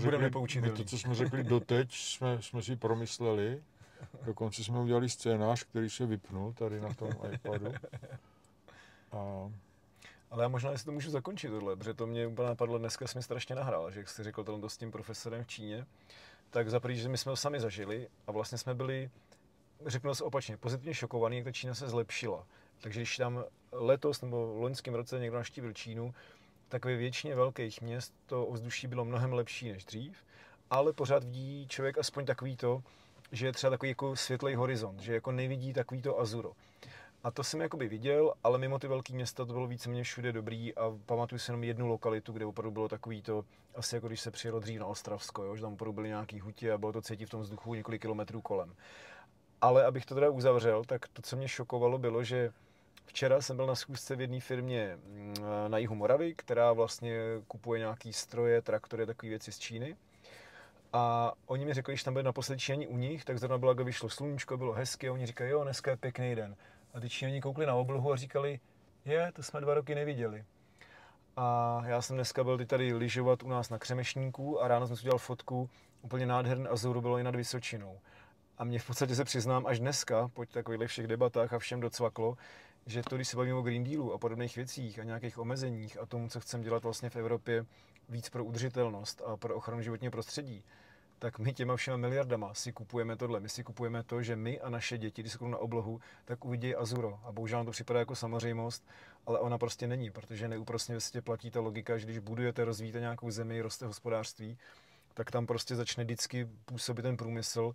řekli doteď, jsme si promysleli, dokonce jsme udělali scénář, který se vypnul tady na tom iPadu. Ale já možná, jestli to můžu zakončit tohle, protože to mě úplně napadlo, dneska jsi mi strašně nahrál, že jak jsi řekl tohle s tím profesorem v Číně, tak za první, že my jsme to sami zažili a vlastně jsme byli, řeknu se opačně, pozitivně šokovaní, jak ta Čína se zlepšila. Takže když tam letos nebo v loňském roce někdo navštívil Čínu, tak ve většině velkých měst to ovzduší bylo mnohem lepší než dřív, ale pořád vidí člověk aspoň takový to, že je třeba takový jako světlej horizont, že jako nevidí takový to azuro. A to jsem jakoby viděl, ale mimo ty velké města to bylo víceméně všude dobrý a pamatuju si jenom jednu lokalitu, kde opravdu bylo takový to, asi jako když se přijelo dřív na Ostravsko, jo, že tam opravdu byly nějaký hutě a bylo to cítit v tom vzduchu několik kilometrů kolem. Ale abych to teda uzavřel, tak to, co mě šokovalo, bylo, že včera jsem byl na schůzce v jedné firmě na jihu Moravy, která vlastně kupuje nějaký stroje, traktory, takové věci z Číny. A oni mi řekli, když tam byli naposledy Číňani u nich, tak zrovna bylo, jak vyšlo sluníčko, bylo hezky a oni říkají, jo, dneska je pěkný den. A ty Číňani koukli na oblohu a říkali, to jsme 2 roky neviděli. A já jsem dneska byl tady lyžovat u nás na Křemešníku a ráno jsem si udělal fotku, úplně nádherný azur bylo i nad Vysočinou. A mě v podstatě se přiznám až dneska, po takových všech debatách a všem docvaklo, že to, když se bavíme o Green Dealu a podobných věcích a nějakých omezeních a tomu, co chceme dělat vlastně v Evropě víc pro udržitelnost a pro ochranu životního prostředí, tak my těma všema miliardama si kupujeme tohle. My si kupujeme to, že my a naše děti, když se kounou na oblohu, tak uvidí azuro. A bohužel nám to připadá jako samozřejmost, ale ona prostě není, protože neúprosně vlastně platí ta logika, že když budujete, rozvíjíte nějakou zemi, roste hospodářství, tak tam prostě začne vždycky působit ten průmysl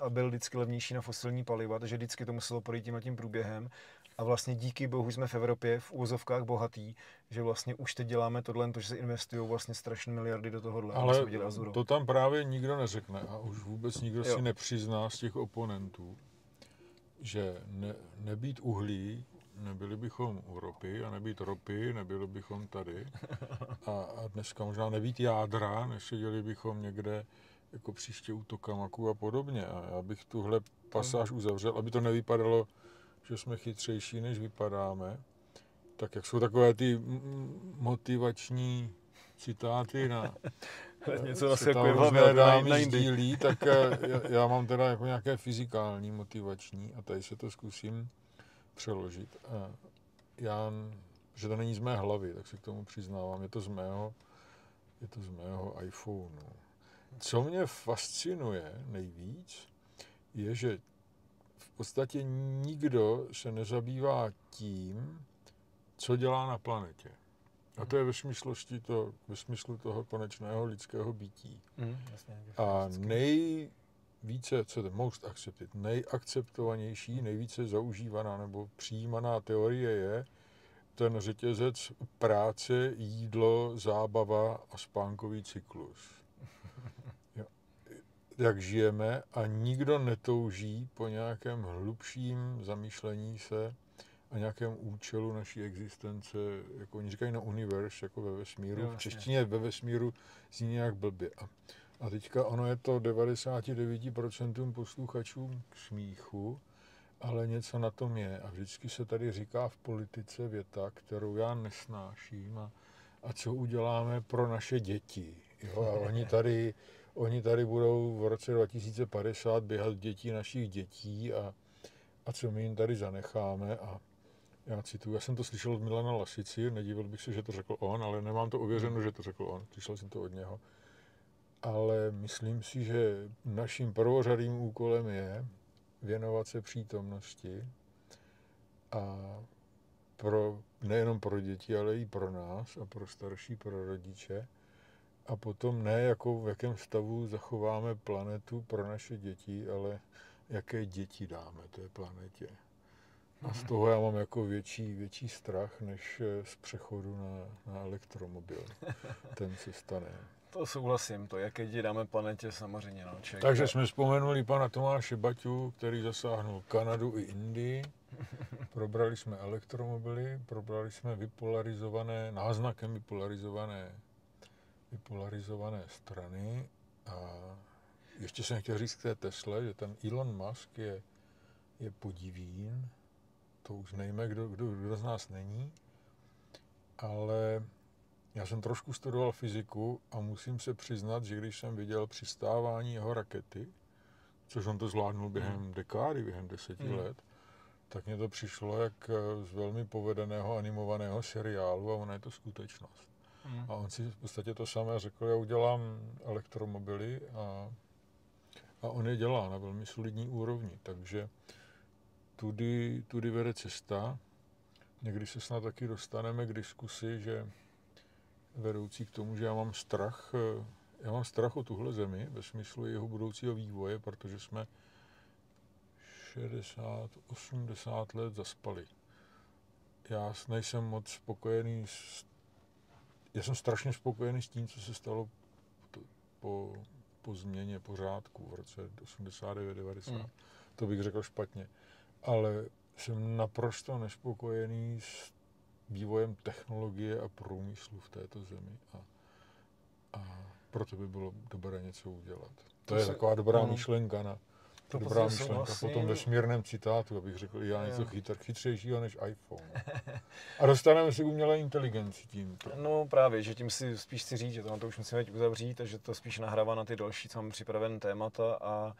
a byl vždycky levnější na fosilní paliva, takže vždycky to muselo projít tím průběhem. A vlastně díky bohu jsme v Evropě v úvozovkách bohatý, že vlastně už teď děláme tohle, že se investují vlastně strašné miliardy do tohohle. Ale to tam právě nikdo neřekne a už vůbec nikdo si nepřizná z těch oponentů, že nebýt uhlí, nebyli bychom u ropy a nebýt ropy, nebyli bychom tady. A dneska možná nebýt jádra, neseděli bychom někde jako příště u Tokamaků a podobně. A já bych tuhle pasáž uzavřel, aby to nevypadalo, že jsme chytřejší, než vypadáme. Tak jak jsou takové ty motivační citáty na něco zase dámy sdílí, tak já mám teda jako nějaké fyzikální motivační a tady se to zkusím přeložit. Že to není z mé hlavy, tak se k tomu přiznávám. Je to z mého iPhoneu. Co mě fascinuje nejvíc, je, že v podstatě nikdo se nezabývá tím, co dělá na planetě. A to je ve smyslu toho konečného lidského bytí. A nejvíce, co je to most accepted, nejakceptovanější, nejvíce zaužívaná nebo přijímaná teorie je ten řetězec práce, jídlo, zábava a spánkový cyklus. Jak žijeme a nikdo netouží po nějakém hlubším zamýšlení se a nějakém účelu naší existence, jako oni říkají na universe, jako ve vesmíru. V češtině ve vesmíru zní nějak blbě. A teďka ono je to 99% posluchačům k smíchu, ale něco na tom je. A vždycky se tady říká v politice věta, kterou já nesnáším a co uděláme pro naše děti. Jo? A oni tady budou v roce 2050 běhat děti našich dětí a co my jim tady zanecháme. A já cituju, já jsem to slyšel od Milana Lasici, nedivil bych se, že to řekl on, ale nemám to ověřeno, že to řekl on, slyšel jsem to od něho. Ale myslím si, že naším prvořadým úkolem je věnovat se přítomnosti a nejenom pro děti, ale i pro nás a pro starší, pro rodiče. A potom ne, jako v jakém stavu zachováme planetu pro naše děti, ale jaké děti dáme té planetě. A z toho já mám jako větší strach, než z přechodu na elektromobil. Ten se stane. To souhlasím, to jaké děti dáme planetě samozřejmě. No, takže jsme vzpomenuli pana Tomáše Baťu, který zasáhnul Kanadu i Indii. Probrali jsme elektromobily, probrali jsme náznakem vypolarizované strany. A ještě jsem chtěl říct k té Tesle, že ten Elon Musk je podivín. To už nevíme, kdo z nás není. Ale já jsem trošku studoval fyziku a musím se přiznat, že když jsem viděl přistávání jeho rakety, což on to zvládnul během dekády, během 10 let, tak mně to přišlo jak z velmi povedeného animovaného seriálu a ona je to skutečnost. A on si v podstatě to samé řekl, já udělám elektromobily a on je dělá na velmi solidní úrovni, takže tudy vede cesta. Někdy se snad taky dostaneme k diskusi, že vedoucí k tomu, že já mám strach o tuhle zemi ve smyslu jeho budoucího vývoje, protože jsme 60-80 let zaspali. Já nejsem moc spokojený já jsem strašně spokojený s tím, co se stalo po změně pořádku v roce 89-90. To bych řekl špatně. Ale jsem naprosto nespokojený s vývojem technologie a průmyslu v této zemi. A proto by bylo dobré něco udělat. To je taková dobrá myšlenka po tom vesmírném citátu, abych řekl, já něco chytřejšího než iPhone. A dostaneme si umělé inteligenci tímto. No právě, že tím si spíš chci říct, že to už musíme teď uzavřít, a že to spíš nahrává na ty další, co máme připravené témata. A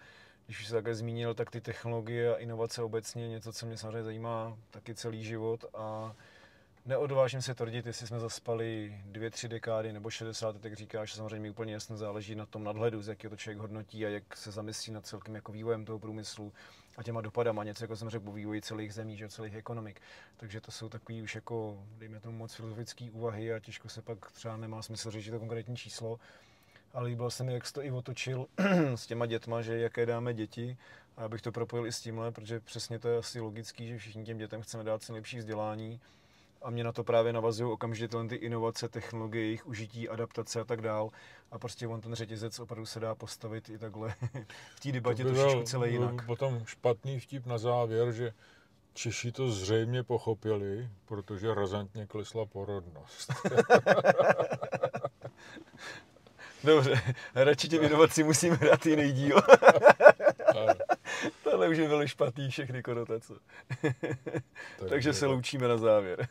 když už se takhle zmínil, tak ty technologie a inovace obecně něco, co mě samozřejmě zajímá taky celý život. A neodvážím se tvrdit, jestli jsme zaspali 2-3 dekády nebo 60, tak říkáš, samozřejmě mi úplně jasně záleží na tom nadhledu, z jakého to člověk hodnotí a jak se zamyslí nad celkem jako vývojem toho průmyslu a těma dopadama, něco jako jsem řekl o vývoji celých zemí, že celých ekonomik. Takže to jsou takový už jako, dejme tomu, moc filozofické úvahy a těžko se pak třeba nemá smysl říct to konkrétní číslo. Ale líbilo se mi, jak jsi to i otočil s těma dětma, že jaké dáme děti. A abych to propojil i s tímhle, protože přesně to je asi logický, že všichni těm dětem chceme dát co nejlepší vzdělání. A mě na to právě navazují okamžitě ty inovace, technologie, jejich užití, adaptace a tak dál. A prostě on ten řetězec opravdu se dá postavit i takhle v té debatě trošičku celé jinak. Potom špatný vtip na závěr, že Češi to zřejmě pochopili, protože razantně klesla porodnost. Dobře, radši těm inovacím musíme dát jiný díl. Tohle už byly špatný všechny konotace. Takže se loučíme na závěr.